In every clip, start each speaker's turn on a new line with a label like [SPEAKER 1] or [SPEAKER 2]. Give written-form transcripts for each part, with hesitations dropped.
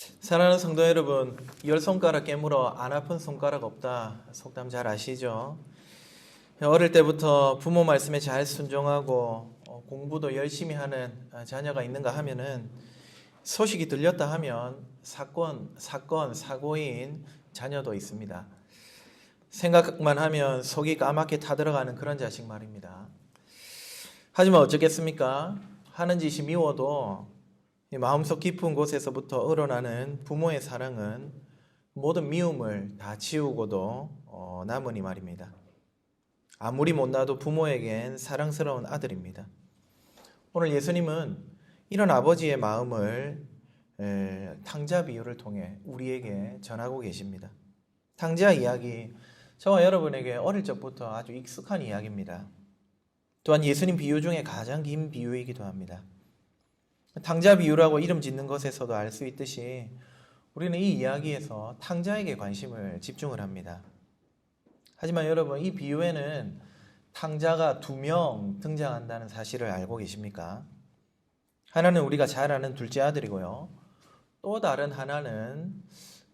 [SPEAKER 1] 사랑하는 성도 여러분, 열 손가락 깨물어 안 아픈 손가락 없다. 속담 잘 아시죠? 어릴 때부터 부모 말씀에 잘 순종하고 공부도 열심히 하는 자녀가 있는가 하면은 소식이 들렸다 하면 사건, 사고인 자녀도 있습니다. 생각만 하면 속이 까맣게 타들어가는 그런 자식 말입니다. 하지만 어쩌겠습니까? 하는 짓이 미워도 마음속 깊은 곳에서부터 우러나는 부모의 사랑은 모든 미움을 다 지우고도 남으니 말입니다. 아무리 못나도 부모에겐 사랑스러운 아들입니다. 오늘 예수님은 이런 아버지의 마음을 탕자 비유를 통해 우리에게 전하고 계십니다. 탕자 이야기, 저와 여러분에게 어릴 적부터 아주 익숙한 이야기입니다. 또한 예수님 비유 중에 가장 긴 비유이기도 합니다. 탕자 비유라고 이름 짓는 것에서도 알 수 있듯이 우리는 이 이야기에서 탕자에게 관심을 집중을 합니다. 하지만 여러분, 이 비유에는 탕자가 2명 등장한다는 사실을 알고 계십니까? 하나는 우리가 잘 아는 둘째 아들이고요. 또 다른 하나는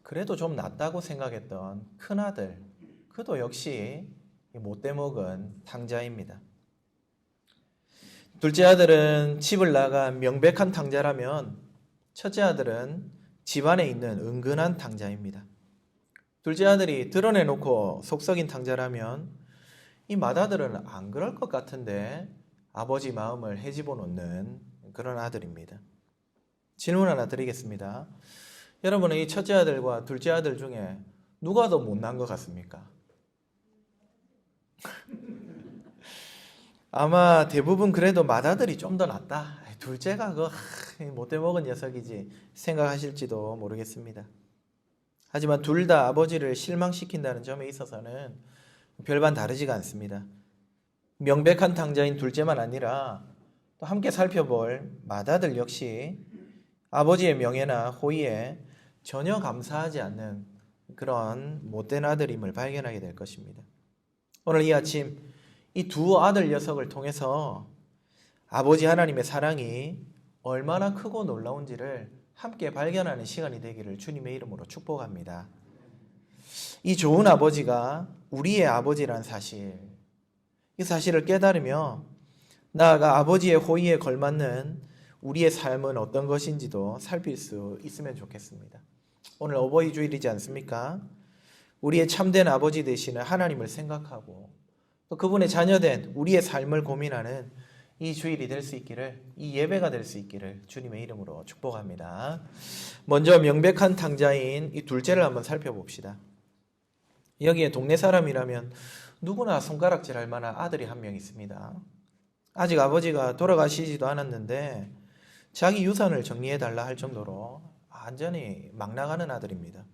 [SPEAKER 1] 그래도 좀 낫다고 생각했던 큰아들, 그도 역시 못돼 먹은 탕자입니다. 둘째 아들은 집을 나간 명백한 탕자라면 첫째 아들은 집안에 있는 은근한 탕자입니다. 둘째 아들이 드러내놓고 속썩인 탕자라면 이 맏아들은 안 그럴 것 같은데 아버지 마음을 헤집어 놓는 그런 아들입니다. 질문 하나 드리겠습니다. 여러분은 이 첫째 아들과 둘째 아들 중에 누가 더 못난 것 같습니까? 아마 대부분 그래도 맏아들이 좀 더 낫다. 둘째가 못돼 먹은 녀석이지 생각하실지도 모르겠습니다. 하지만 둘 다 아버지를 실망시킨다는 점에 있어서는 별반 다르지가 않습니다. 명백한 탕자인 둘째만 아니라 또 함께 살펴볼 맏아들 역시 아버지의 명예나 호의에 전혀 감사하지 않는 그런 못된 아들임을 발견하게 될 것입니다. 오늘 이 아침 이 두 아들 녀석을 통해서 아버지 하나님의 사랑이 얼마나 크고 놀라운지를 함께 발견하는 시간이 되기를 주님의 이름으로 축복합니다. 이 좋은 아버지가 우리의 아버지란 사실, 이 사실을 깨달으며 나아가 아버지의 호의에 걸맞는 우리의 삶은 어떤 것인지도 살필 수 있으면 좋겠습니다. 오늘 어버이 주일이지 않습니까? 우리의 참된 아버지 되시는 하나님을 생각하고 또 그분의 자녀된 우리의 삶을 고민하는 이 주일이 될 수 있기를, 이 예배가 될 수 있기를 주님의 이름으로 축복합니다. 먼저 명백한 탕자인 이 둘째를 한번 살펴봅시다. 여기에 동네 사람이라면 누구나 손가락질할 만한 아들이 한 명 있습니다. 아직 아버지가 돌아가시지도 않았는데 자기 유산을 정리해달라 할 정도로 완전히 막 나가는 아들입니다.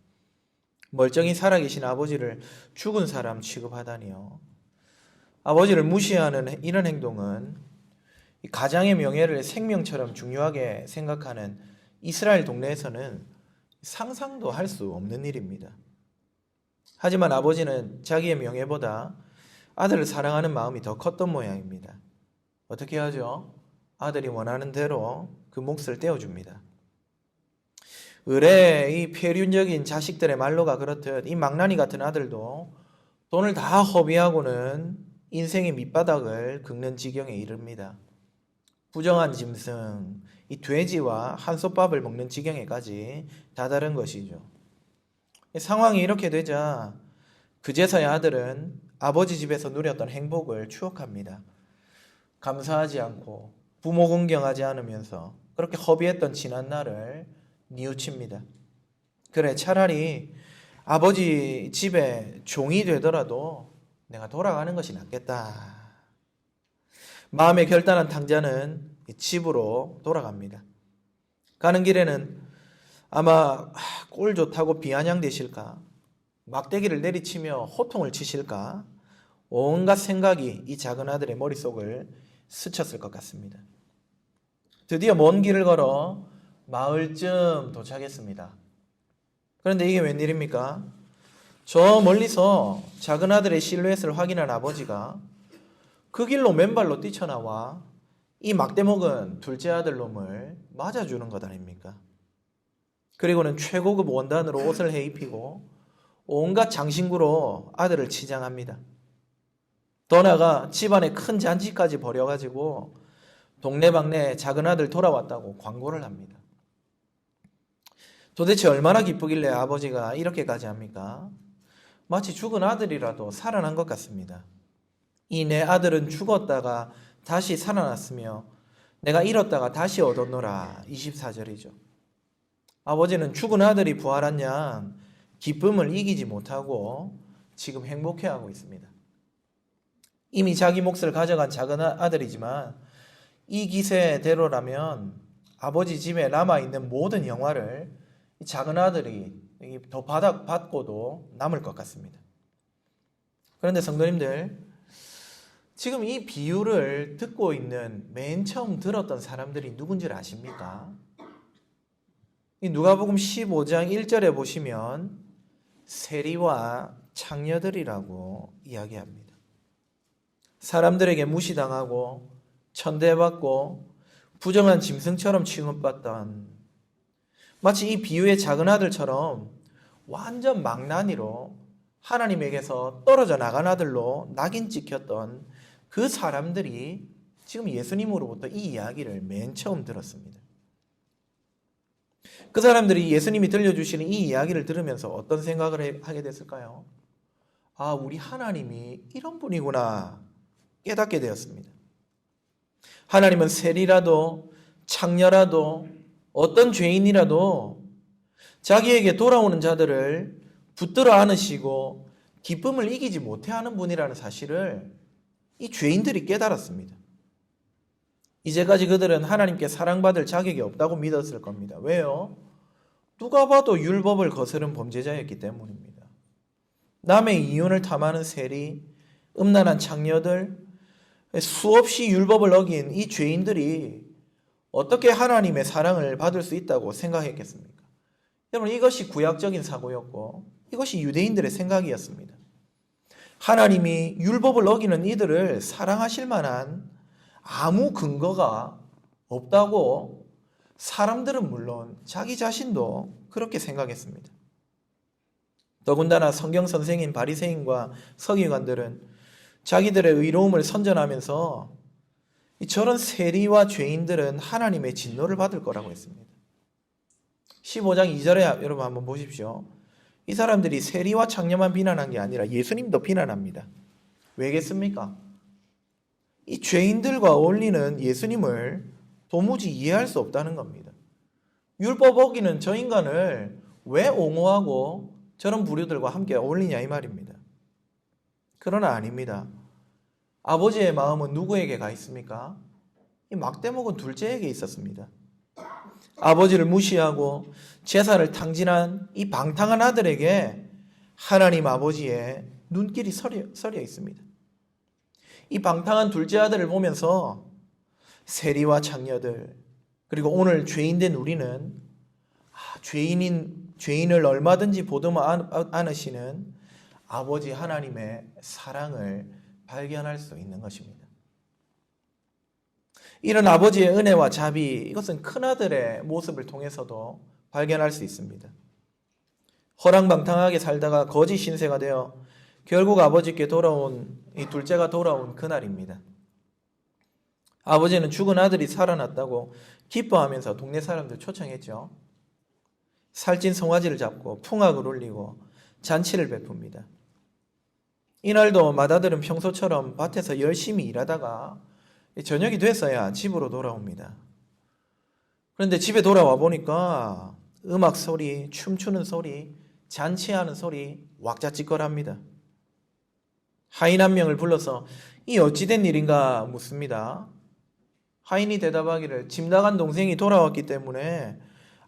[SPEAKER 1] 멀쩡히 살아계신 아버지를 죽은 사람 취급하다니요. 아버지를 무시하는 이런 행동은 가장의 명예를 생명처럼 중요하게 생각하는 이스라엘 동네에서는 상상도 할 수 없는 일입니다. 하지만 아버지는 자기의 명예보다 아들을 사랑하는 마음이 더 컸던 모양입니다. 어떻게 하죠? 아들이 원하는 대로 그 몫을 떼어줍니다. 의뢰 이 폐륜적인 자식들의 말로가 그렇듯 이 망나니 같은 아들도 돈을 다 허비하고는 인생의 밑바닥을 긁는 지경에 이릅니다. 부정한 짐승, 이 돼지와 한솥밥을 먹는 지경에까지 다다른 것이죠. 상황이 이렇게 되자 그제서야 아들은 아버지 집에서 누렸던 행복을 추억합니다. 감사하지 않고 부모 공경하지 않으면서 그렇게 허비했던 지난 날을 뉘우칩니다. 그래, 차라리 아버지 집에 종이 되더라도 내가 돌아가는 것이 낫겠다. 마음에 결단한 탕자는 집으로 돌아갑니다. 가는 길에는 아마 꼴 좋다고 비아냥대실까, 막대기를 내리치며 호통을 치실까, 온갖 생각이 이 작은 아들의 머릿속을 스쳤을 것 같습니다. 드디어 먼 길을 걸어 마을쯤 도착했습니다. 그런데 이게 웬일입니까? 저 멀리서 작은 아들의 실루엣을 확인한 아버지가 그 길로 맨발로 뛰쳐나와 이 막대먹은 둘째 아들 놈을 맞아주는 것 아닙니까? 그리고는 최고급 원단으로 옷을 해 입히고 온갖 장신구로 아들을 치장합니다. 더 나아가 집안에 큰 잔치까지 벌여가지고 동네방네 작은 아들 돌아왔다고 광고를 합니다. 도대체 얼마나 기쁘길래 아버지가 이렇게까지 합니까? 마치 죽은 아들이라도 살아난 것 같습니다. 이 내 아들은 죽었다가 다시 살아났으며 내가 잃었다가 다시 얻었노라. 24절이죠. 아버지는 죽은 아들이 부활한 양 기쁨을 이기지 못하고 지금 행복해하고 있습니다. 이미 자기 몫을 가져간 작은 아들이지만 이 기세대로라면 아버지 집에 남아있는 모든 영화를 작은 아들이 더 받고도 남을 것 같습니다. 그런데 성도님들, 지금 이 비유를 듣고 있는 맨 처음 들었던 사람들이 누군지 아십니까? 이 누가복음 15장 1절에 보시면 세리와 창녀들이라고 이야기합니다. 사람들에게 무시당하고 천대받고 부정한 짐승처럼 취급받던, 마치 이 비유의 작은 아들처럼 완전 망나니로 하나님에게서 떨어져 나간 아들로 낙인 찍혔던 그 사람들이 지금 예수님으로부터 이 이야기를 맨 처음 들었습니다. 그 사람들이 예수님이 들려주시는 이 이야기를 들으면서 어떤 생각을 하게 됐을까요? 아, 우리 하나님이 이런 분이구나 깨닫게 되었습니다. 하나님은 세리라도 창녀라도 어떤 죄인이라도 자기에게 돌아오는 자들을 붙들어 안으시고 기쁨을 이기지 못해하는 분이라는 사실을 이 죄인들이 깨달았습니다. 이제까지 그들은 하나님께 사랑받을 자격이 없다고 믿었을 겁니다. 왜요? 누가 봐도 율법을 거스른 범죄자였기 때문입니다. 남의 이윤을 탐하는 세리, 음란한 창녀들, 수없이 율법을 어긴 이 죄인들이 어떻게 하나님의 사랑을 받을 수 있다고 생각했겠습니까? 여러분, 이것이 구약적인 사고였고 이것이 유대인들의 생각이었습니다. 하나님이 율법을 어기는 이들을 사랑하실 만한 아무 근거가 없다고 사람들은 물론 자기 자신도 그렇게 생각했습니다. 더군다나 성경 선생인 바리새인과 서기관들은 자기들의 의로움을 선전하면서 저런 세리와 죄인들은 하나님의 진노를 받을 거라고 했습니다. 15장 2절에 여러분 한번 보십시오. 이 사람들이 세리와 창녀만 비난한 게 아니라 예수님도 비난합니다. 왜겠습니까? 이 죄인들과 어울리는 예수님을 도무지 이해할 수 없다는 겁니다. 율법 어기는 저 인간을 왜 옹호하고 저런 부류들과 함께 어울리냐 이 말입니다. 그러나 아닙니다. 아버지의 마음은 누구에게 가 있습니까? 이 막대 먹은 둘째에게 있었습니다. 아버지를 무시하고 제사를 탕진한 이 방탕한 아들에게 하나님 아버지의 눈길이 서려 있습니다. 이 방탕한 둘째 아들을 보면서 세리와 창녀들, 그리고 오늘 죄인된 우리는 죄인을 얼마든지 보듬어 안으시는 아버지 하나님의 사랑을 발견할 수 있는 것입니다. 이런 아버지의 은혜와 자비, 이것은 큰아들의 모습을 통해서도 발견할 수 있습니다. 허랑방탕하게 살다가 거짓 신세가 되어 결국 아버지께 돌아온 이 둘째가 돌아온 그날입니다. 아버지는 죽은 아들이 살아났다고 기뻐하면서 동네 사람들 초청했죠. 살찐 송아지를 잡고 풍악을 울리고 잔치를 베풉니다. 이날도 맏아들은 평소처럼 밭에서 열심히 일하다가 저녁이 됐어야 집으로 돌아옵니다. 그런데 집에 돌아와 보니까 음악 소리, 춤추는 소리, 잔치하는 소리 왁자지껄합니다. 하인 한 명을 불러서 이 어찌된 일인가 묻습니다. 하인이 대답하기를 집 나간 동생이 돌아왔기 때문에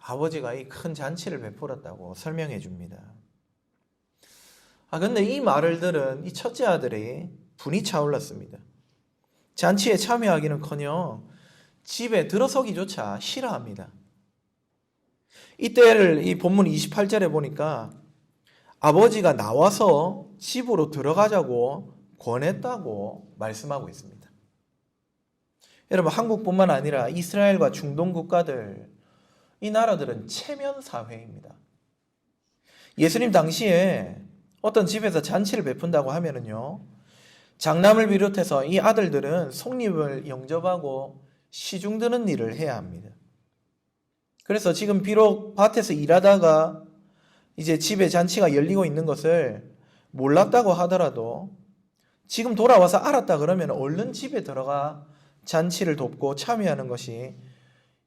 [SPEAKER 1] 아버지가 이 큰 잔치를 베풀었다고 설명해 줍니다. 근데 이 말을 들은 이 첫째 아들이 분이 차올랐습니다. 잔치에 참여하기는커녕 집에 들어서기조차 싫어합니다. 이때를 이 본문 28절에 보니까 아버지가 나와서 집으로 들어가자고 권했다고 말씀하고 있습니다. 여러분, 한국뿐만 아니라 이스라엘과 중동 국가들, 이 나라들은 체면 사회입니다. 예수님 당시에 어떤 집에서 잔치를 베푼다고 하면은요, 장남을 비롯해서 이 아들들은 속립을 영접하고 시중 드는 일을 해야 합니다. 그래서 지금 비록 밭에서 일하다가 이제 집에 잔치가 열리고 있는 것을 몰랐다고 하더라도 지금 돌아와서 알았다 그러면 얼른 집에 들어가 잔치를 돕고 참여하는 것이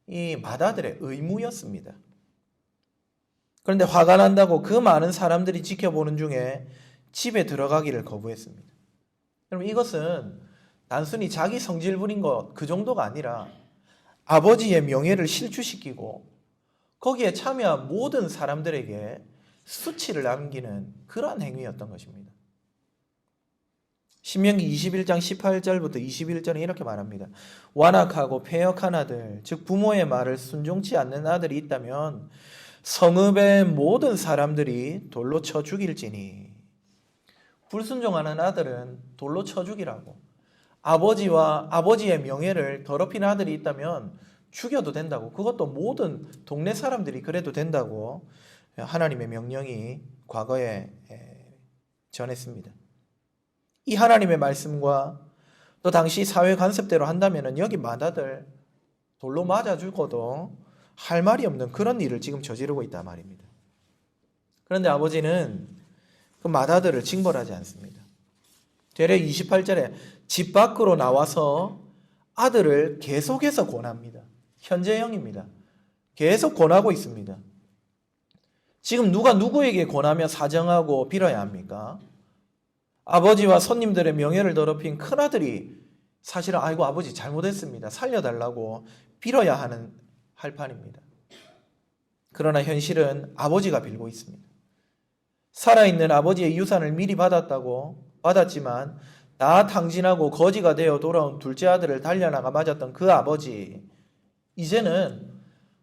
[SPEAKER 1] 이 맏아들의 의무였습니다. 그런데 화가 난다고 그 많은 사람들이 지켜보는 중에 집에 들어가기를 거부했습니다. 여러분, 이것은 단순히 자기 성질 부린 것 그 정도가 아니라 아버지의 명예를 실추시키고 거기에 참여한 모든 사람들에게 수치를 남기는 그러한 행위였던 것입니다. 신명기 21장 18절부터 21절에 이렇게 말합니다. 완악하고 패역한 아들, 즉 부모의 말을 순종치 않는 아들이 있다면 성읍의 모든 사람들이 돌로 쳐 죽일지니. 불순종하는 아들은 돌로 쳐 죽이라고. 아버지와 아버지의 명예를 더럽히는 아들이 있다면 죽여도 된다고. 그것도 모든 동네 사람들이 그래도 된다고 하나님의 명령이 과거에 전했습니다. 이 하나님의 말씀과 또 당시 사회 관습대로 한다면 여기 맏아들 돌로 맞아 죽어도 할 말이 없는 그런 일을 지금 저지르고 있단 말입니다. 그런데 아버지는 그 맏아들을 징벌하지 않습니다. 되려 28절에 집 밖으로 나와서 아들을 계속해서 권합니다. 현재형입니다. 계속 권하고 있습니다. 지금 누가 누구에게 권하며 사정하고 빌어야 합니까? 아버지와 손님들의 명예를 더럽힌 큰아들이 사실은 아이고 아버지 잘못했습니다. 살려달라고 빌어야 할 판입니다. 그러나 현실은 아버지가 빌고 있습니다. 살아있는 아버지의 유산을 미리 받았지만 다 탕진하고 거지가 되어 돌아온 둘째 아들을 달려나가 맞았던 그 아버지, 이제는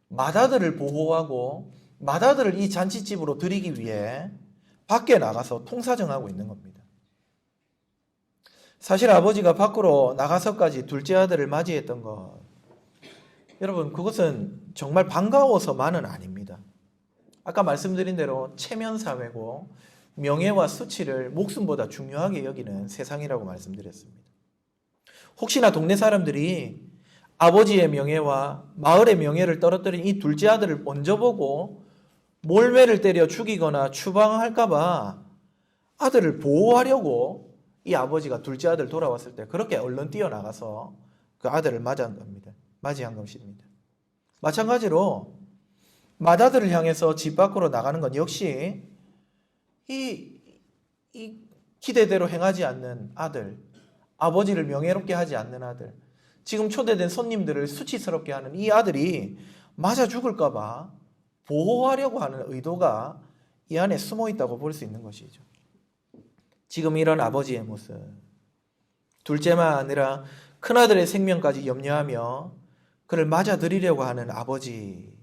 [SPEAKER 1] 맏아들을 보호하고 맏아들을 이 잔치집으로 들이기 위해 밖에 나가서 통사정하고 있는 겁니다. 사실 아버지가 밖으로 나가서까지 둘째 아들을 맞이했던 것, 여러분 그것은 정말 반가워서만은 아닙니다. 아까 말씀드린 대로 체면사회고 명예와 수치를 목숨보다 중요하게 여기는 세상이라고 말씀드렸습니다. 혹시나 동네 사람들이 아버지의 명예와 마을의 명예를 떨어뜨린 이 둘째 아들을 먼저 보고 몰매를 때려 죽이거나 추방할까봐 아들을 보호하려고 이 아버지가 둘째 아들 돌아왔을 때 그렇게 얼른 뛰어나가서 그 아들을 맞이한 것입니다. 마찬가지로 맏아들을 향해서 집 밖으로 나가는 건 역시 이 기대대로 행하지 않는 아들, 아버지를 명예롭게 하지 않는 아들, 지금 초대된 손님들을 수치스럽게 하는 이 아들이 맞아 죽을까 봐 보호하려고 하는 의도가 이 안에 숨어 있다고 볼 수 있는 것이죠. 지금 이런 아버지의 모습, 둘째만 아니라 큰아들의 생명까지 염려하며 그를 맞아들이려고 하는 아버지,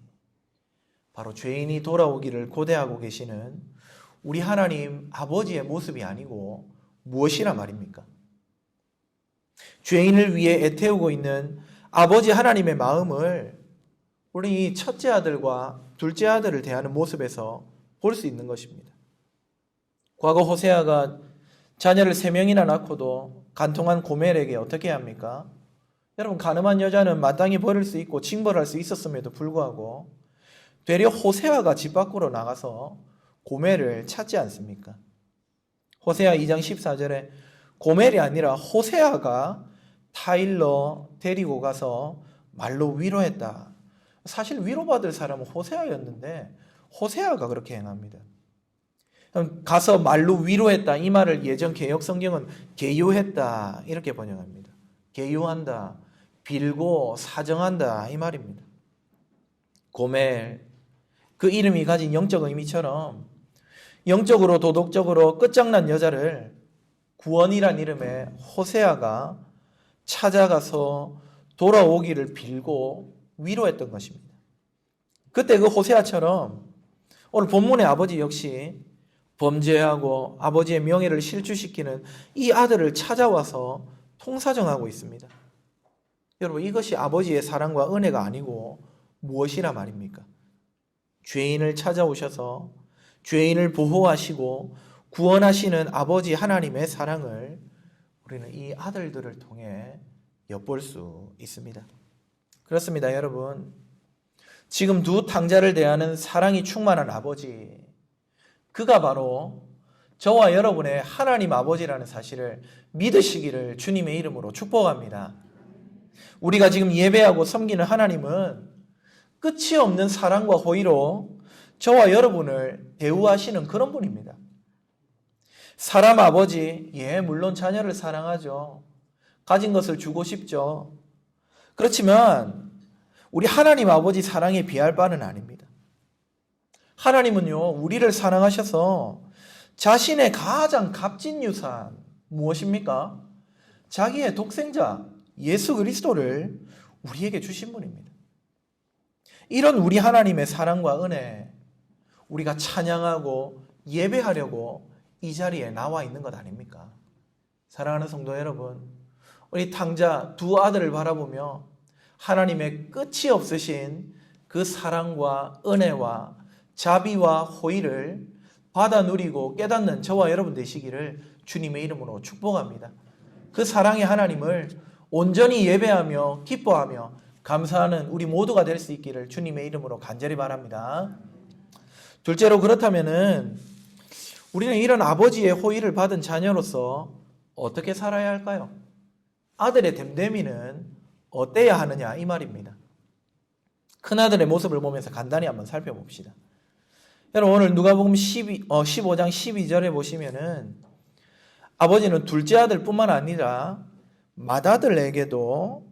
[SPEAKER 1] 바로 죄인이 돌아오기를 고대하고 계시는 우리 하나님 아버지의 모습이 아니고 무엇이라 말입니까? 죄인을 위해 애태우고 있는 아버지 하나님의 마음을 우리 첫째 아들과 둘째 아들을 대하는 모습에서 볼 수 있는 것입니다. 과거 호세아가 자녀를 3명이나 낳고도 간통한 고멜에게 어떻게 합니까? 여러분, 가늠한 여자는 마땅히 버릴 수 있고 징벌할 수 있었음에도 불구하고 되려 호세아가 집 밖으로 나가서 고멜을 찾지 않습니까? 호세아 2장 14절에 고멜이 아니라 호세아가 타일러 데리고 가서 말로 위로했다. 사실 위로받을 사람은 호세아였는데 호세아가 그렇게 행합니다. 가서 말로 위로했다. 이 말을 예전 개역 성경은 계유했다 이렇게 번역합니다. 계유한다, 빌고 사정한다 이 말입니다. 고멜, 그 이름이 가진 영적 의미처럼 영적으로 도덕적으로 끝장난 여자를 구원이란 이름의 호세아가 찾아가서 돌아오기를 빌고 위로했던 것입니다. 그때 그 호세아처럼 오늘 본문의 아버지 역시 범죄하고 아버지의 명예를 실추시키는 이 아들을 찾아와서 통사정하고 있습니다. 여러분, 이것이 아버지의 사랑과 은혜가 아니고 무엇이라 말입니까? 죄인을 찾아오셔서 죄인을 보호하시고 구원하시는 아버지 하나님의 사랑을 우리는 이 아들들을 통해 엿볼 수 있습니다. 그렇습니다, 여러분. 지금 두 탕자를 대하는 사랑이 충만한 아버지, 그가 바로 저와 여러분의 하나님 아버지라는 사실을 믿으시기를 주님의 이름으로 축복합니다. 우리가 지금 예배하고 섬기는 하나님은 끝이 없는 사랑과 호의로 저와 여러분을 대우하시는 그런 분입니다. 사람 아버지, 물론 자녀를 사랑하죠. 가진 것을 주고 싶죠. 그렇지만 우리 하나님 아버지 사랑에 비할 바는 아닙니다. 하나님은요, 우리를 사랑하셔서 자신의 가장 값진 유산, 무엇입니까? 자기의 독생자 예수 그리스도를 우리에게 주신 분입니다. 이런 우리 하나님의 사랑과 은혜, 우리가 찬양하고 예배하려고 이 자리에 나와 있는 것 아닙니까? 사랑하는 성도 여러분, 우리 탕자 두 아들을 바라보며 하나님의 끝이 없으신 그 사랑과 은혜와 자비와 호의를 받아 누리고 깨닫는 저와 여러분 되시기를 주님의 이름으로 축복합니다. 그 사랑의 하나님을 온전히 예배하며 기뻐하며 감사하는 우리 모두가 될 수 있기를 주님의 이름으로 간절히 바랍니다. 둘째로, 그렇다면은 우리는 이런 아버지의 호의를 받은 자녀로서 어떻게 살아야 할까요? 아들의 됨됨이는 어때야 하느냐, 이 말입니다. 큰아들의 모습을 보면서 간단히 한번 살펴봅시다. 여러분, 오늘 누가복음 15장 12절에 보시면은 아버지는 둘째 아들뿐만 아니라 맏아들에게도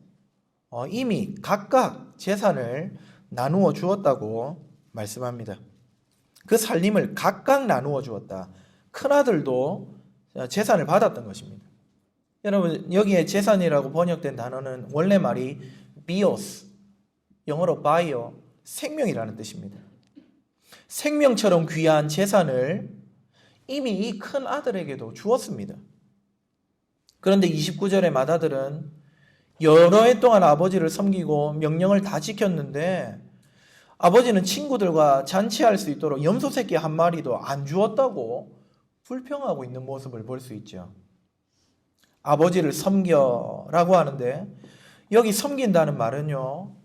[SPEAKER 1] 이미 각각 재산을 나누어 주었다고 말씀합니다. 그 살림을 각각 나누어 주었다. 큰아들도 재산을 받았던 것입니다. 여러분, 여기에 재산이라고 번역된 단어는 원래 말이 비오스, 영어로 바이오, 생명이라는 뜻입니다. 생명처럼 귀한 재산을 이미 이 큰 아들에게도 주었습니다. 그런데 29절의 맏아들은 여러 해 동안 아버지를 섬기고 명령을 다 지켰는데 아버지는 친구들과 잔치할 수 있도록 염소 새끼 한 마리도 안 주었다고 불평하고 있는 모습을 볼 수 있죠. 아버지를 섬겨라고 하는데 여기 섬긴다는 말은요,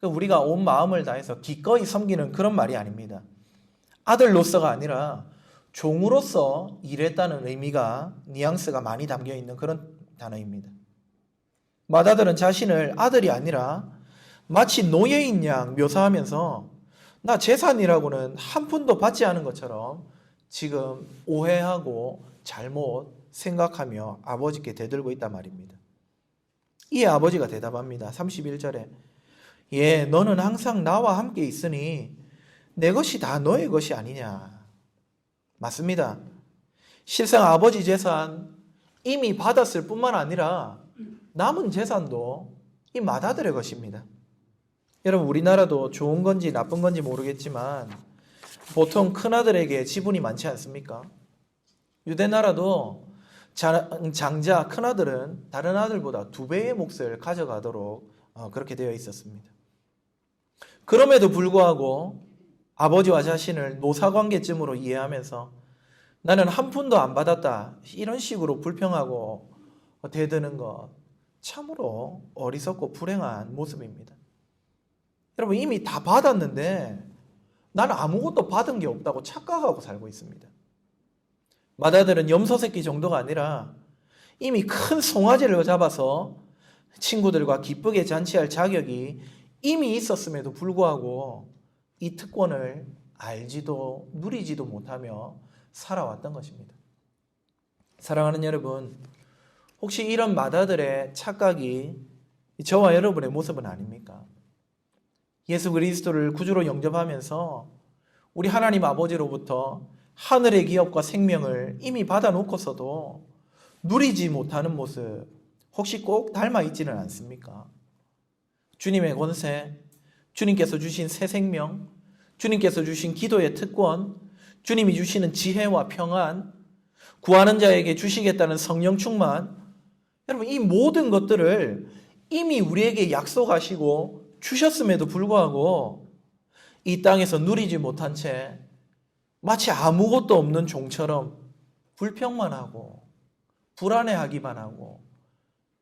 [SPEAKER 1] 우리가 온 마음을 다해서 기꺼이 섬기는 그런 말이 아닙니다. 아들로서가 아니라 종으로서 일했다는 의미가, 뉘앙스가 많이 담겨 있는 그런 단어입니다. 맏아들은 자신을 아들이 아니라 마치 노예인 양 묘사하면서 나 재산이라고는 한 푼도 받지 않은 것처럼 지금 오해하고 잘못 생각하며 아버지께 대들고 있단 말입니다. 이에 아버지가 대답합니다. 31절에 너는 항상 나와 함께 있으니 내 것이 다 너의 것이 아니냐. 맞습니다. 실상 아버지 재산 이미 받았을 뿐만 아니라 남은 재산도 이 맏아들의 것입니다. 여러분, 우리나라도 좋은 건지 나쁜 건지 모르겠지만 보통 큰아들에게 지분이 많지 않습니까? 유대나라도 장자 큰아들은 다른 아들보다 2배의 몫을 가져가도록 그렇게 되어 있었습니다. 그럼에도 불구하고 아버지와 자신을 노사관계쯤으로 이해하면서 나는 한 푼도 안 받았다, 이런 식으로 불평하고 대드는 것 참으로 어리석고 불행한 모습입니다. 여러분, 이미 다 받았는데 나는 아무것도 받은 게 없다고 착각하고 살고 있습니다. 맏아들은 염소 새끼 정도가 아니라 이미 큰 송아지를 잡아서 친구들과 기쁘게 잔치할 자격이 이미 있었음에도 불구하고 이 특권을 알지도 누리지도 못하며 살아왔던 것입니다. 사랑하는 여러분, 혹시 이런 맏아들의 착각이 저와 여러분의 모습은 아닙니까? 예수 그리스도를 구주로 영접하면서 우리 하나님 아버지로부터 하늘의 기업과 생명을 이미 받아놓고서도 누리지 못하는 모습, 혹시 꼭 닮아 있지는 않습니까? 주님의 권세, 주님께서 주신 새 생명, 주님께서 주신 기도의 특권, 주님이 주시는 지혜와 평안, 구하는 자에게 주시겠다는 성령 충만, 여러분, 이 모든 것들을 이미 우리에게 약속하시고 주셨음에도 불구하고 이 땅에서 누리지 못한 채 마치 아무것도 없는 종처럼 불평만 하고 불안해하기만 하고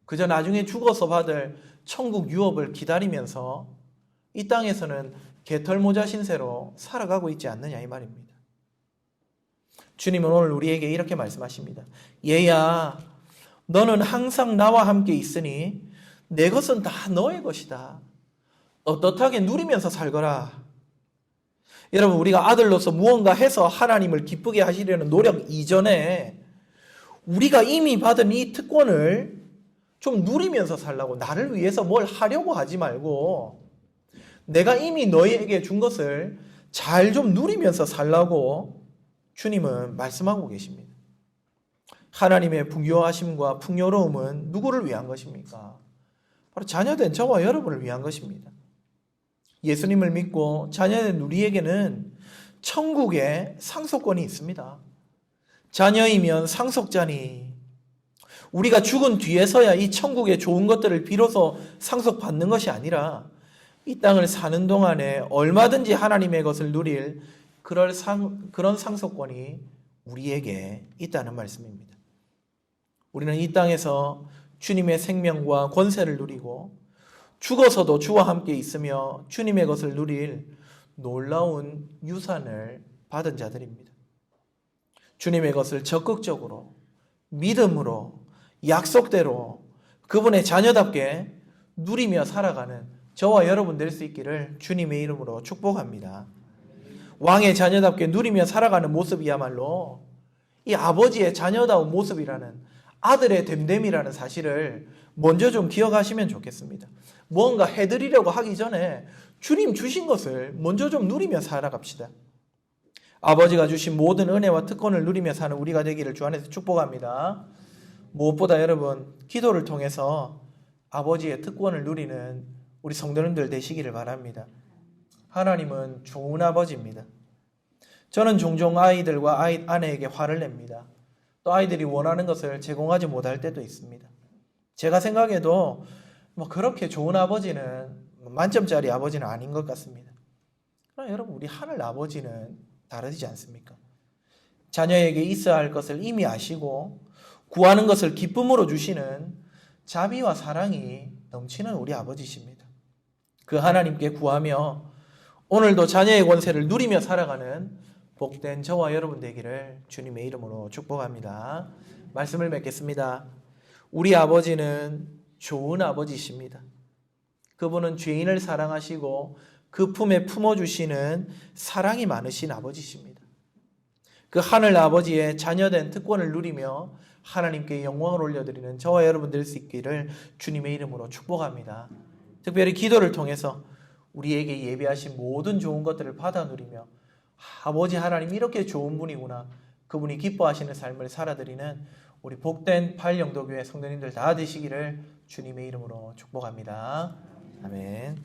[SPEAKER 1] 그저 나중에 죽어서 받을 천국 유업을 기다리면서 이 땅에서는 개털모자 신세로 살아가고 있지 않느냐 이 말입니다. 주님은 오늘 우리에게 이렇게 말씀하십니다. 얘야, 너는 항상 나와 함께 있으니 내 것은 다 너의 것이다. 떳떳하게 누리면서 살거라. 여러분, 우리가 아들로서 무언가 해서 하나님을 기쁘게 하시려는 노력 이전에 우리가 이미 받은 이 특권을 좀 누리면서 살라고, 나를 위해서 뭘 하려고 하지 말고 내가 이미 너희에게 준 것을 잘 좀 누리면서 살라고 주님은 말씀하고 계십니다. 하나님의 풍요하심과 풍요로움은 누구를 위한 것입니까? 바로 자녀된 저와 여러분을 위한 것입니다. 예수님을 믿고 자녀된 우리에게는 천국의 상속권이 있습니다. 자녀이면 상속자니, 우리가 죽은 뒤에서야 이 천국의 좋은 것들을 비로소 상속받는 것이 아니라 이 땅을 사는 동안에 얼마든지 하나님의 것을 누릴 그런 상속권이 우리에게 있다는 말씀입니다. 우리는 이 땅에서 주님의 생명과 권세를 누리고 죽어서도 주와 함께 있으며 주님의 것을 누릴 놀라운 유산을 받은 자들입니다. 주님의 것을 적극적으로 믿음으로 약속대로 그분의 자녀답게 누리며 살아가는 저와 여러분 될 수 있기를 주님의 이름으로 축복합니다. 왕의 자녀답게 누리며 살아가는 모습이야말로 이 아버지의 자녀다운 모습이라는, 아들의 됨됨이라는 사실을 먼저 좀 기억하시면 좋겠습니다. 무언가 해드리려고 하기 전에 주님 주신 것을 먼저 좀 누리며 살아갑시다. 아버지가 주신 모든 은혜와 특권을 누리며 사는 우리가 되기를 주 안에서 축복합니다. 무엇보다 여러분, 기도를 통해서 아버지의 특권을 누리는 우리 성도님들 되시기를 바랍니다. 하나님은 좋은 아버지입니다. 저는 종종 아이들과 아내에게 화를 냅니다. 또 아이들이 원하는 것을 제공하지 못할 때도 있습니다. 제가 생각해도 그렇게 좋은 아버지는, 만점짜리 아버지는 아닌 것 같습니다. 그러나 여러분, 우리 하늘 아버지는 다르지 않습니까? 자녀에게 있어야 할 것을 이미 아시고 구하는 것을 기쁨으로 주시는 자비와 사랑이 넘치는 우리 아버지십니다. 그 하나님께 구하며 오늘도 자녀의 권세를 누리며 살아가는 복된 저와 여러분 되기를 주님의 이름으로 축복합니다. 말씀을 맺겠습니다. 우리 아버지는 좋은 아버지십니다. 그분은 죄인을 사랑하시고 그 품에 품어주시는 사랑이 많으신 아버지십니다. 그 하늘 아버지의 자녀된 특권을 누리며 하나님께 영광을 올려드리는 저와 여러분 될 수 있기를 주님의 이름으로 축복합니다. 특별히 기도를 통해서 우리에게 예비하신 모든 좋은 것들을 받아 누리며 아버지 하나님 이렇게 좋은 분이구나, 그분이 기뻐하시는 삶을 살아드리는 우리 복된 팔영도교회 성도님들 다 되시기를 주님의 이름으로 축복합니다. 아멘.